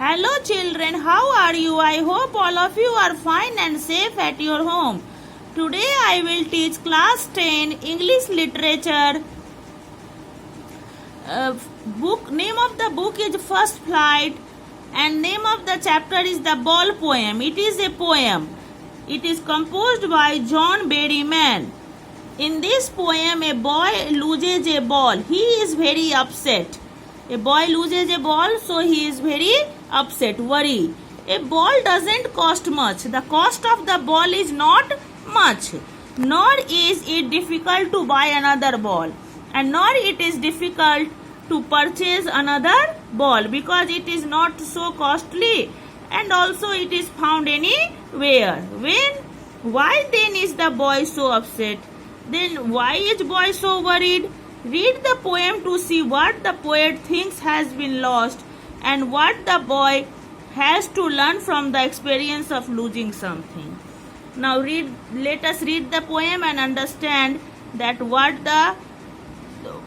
Hello children, how are you? I hope all of you are fine and safe at your home. Today I will teach class 10 English literature. Name of the book is First Flight and name of the chapter is The Ball Poem. It is a poem. It is composed by John Berryman. In this poem, a boy loses a ball. He is very upset. A boy loses a ball, so he is very upset, worry. A ball doesn't cost much. The cost of the ball is not much. Nor is it difficult to buy another ball. And nor it is difficult to purchase another ball because it is not so costly and also it is found anywhere. Why then is the boy so upset? Then why is boy so worried? Read the poem to see what the poet thinks has been lost and what the boy has to learn from the experience of losing something. Now let us read the poem and understand that what the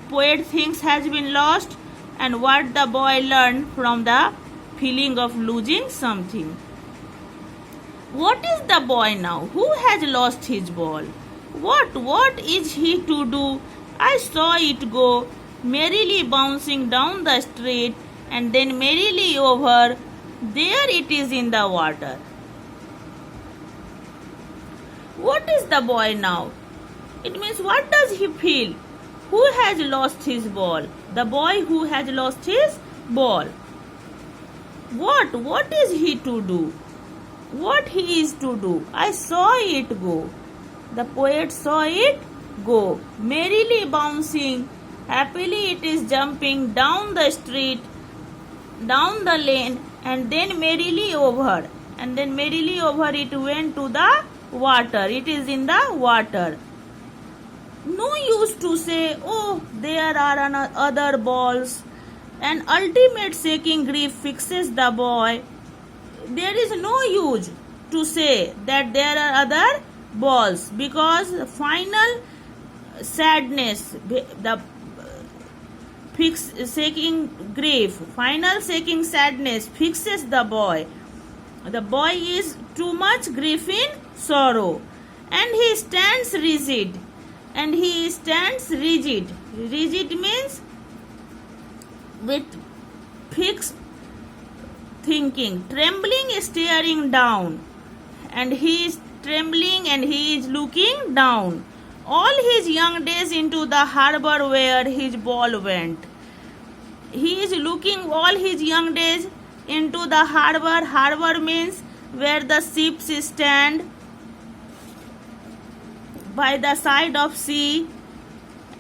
poet thinks has been lost and what the boy learned from the feeling of losing something. What is the boy now? Who has lost his ball? What is he to do? I saw it go merrily bouncing down the street and then merrily over. There it is in the water. What is the boy now? It means what does he feel? Who has lost his ball? The boy who has lost his ball. What is he to do? What he is to do? I saw it go. The poet saw it go. Merrily bouncing, happily it is jumping down the street, down the lane, and then merrily over. And then merrily over it went to the water. It is in the water. No use to say, oh, there are other balls. An ultimate shaking grief fixes the boy. There is no use to say that there are other balls because final sadness, the shaking grief, final shaking sadness fixes the boy. The boy is too much grief in sorrow and he stands rigid. And he stands rigid. Rigid means with fixed thinking, trembling, staring down. And he is trembling and he is looking down. All his young days into the harbor where his ball went. He is looking all his young days into the harbor. Harbor means where the ships stand by the side of sea,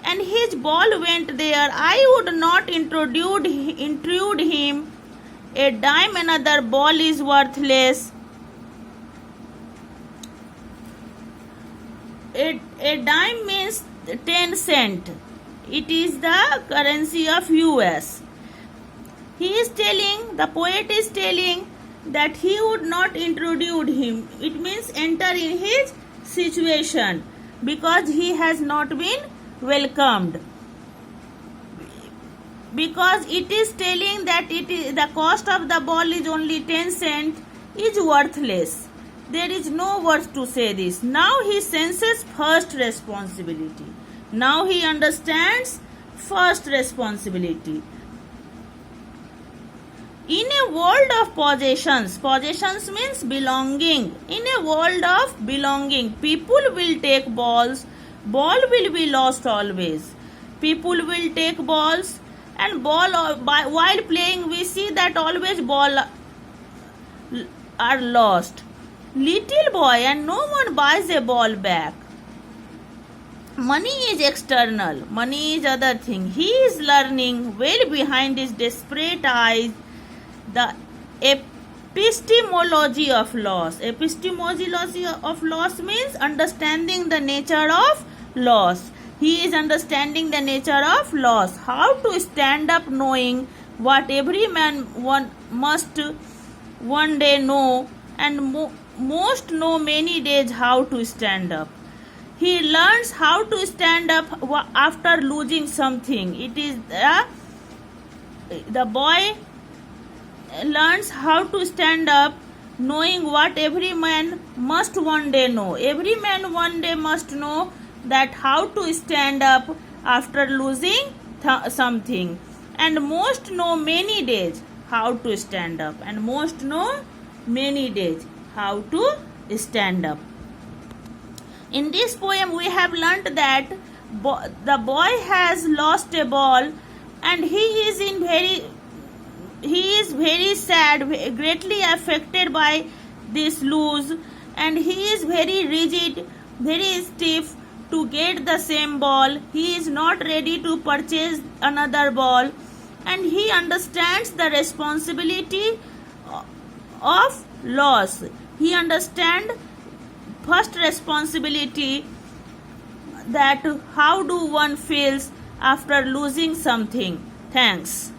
and his ball went there. I would not intrude him. A dime another ball is worthless. A dime means 10 cents. It is the currency of US. The poet is telling that he would not intrude him. It means enter in his situation because he has not been welcomed. Because it is telling that the cost of the ball is only 10 cents is worthless. There is no words to say this. Now he senses first responsibility. Now he understands first responsibility. In a world of possessions means belonging. In a world of belonging, people will take balls. Ball will be lost always. People will take balls and while playing we see that always ball are lost. Little boy and no one buys a ball back. Money is external. Money is other thing. He is learning well behind his desperate eyes the epistemology of loss. Epistemology of loss means understanding the nature of loss. He is understanding the nature of loss. How to stand up knowing what every man must one day know and most know many days how to stand up. He learns how to stand up after losing something. It is the boy learns how to stand up, knowing what every man must one day know. Every man one day must know that how to stand up after losing something. And most know many days how to stand up. And most know many days how to stand up. In this poem, we have learnt that the boy has lost a ball, and he is very sad, greatly affected by this lose, and he is very rigid, very stiff to get the same ball. He is not ready to purchase another ball, and he understands the responsibility of loss. He understands first responsibility, that how do one feels after losing something. Thanks.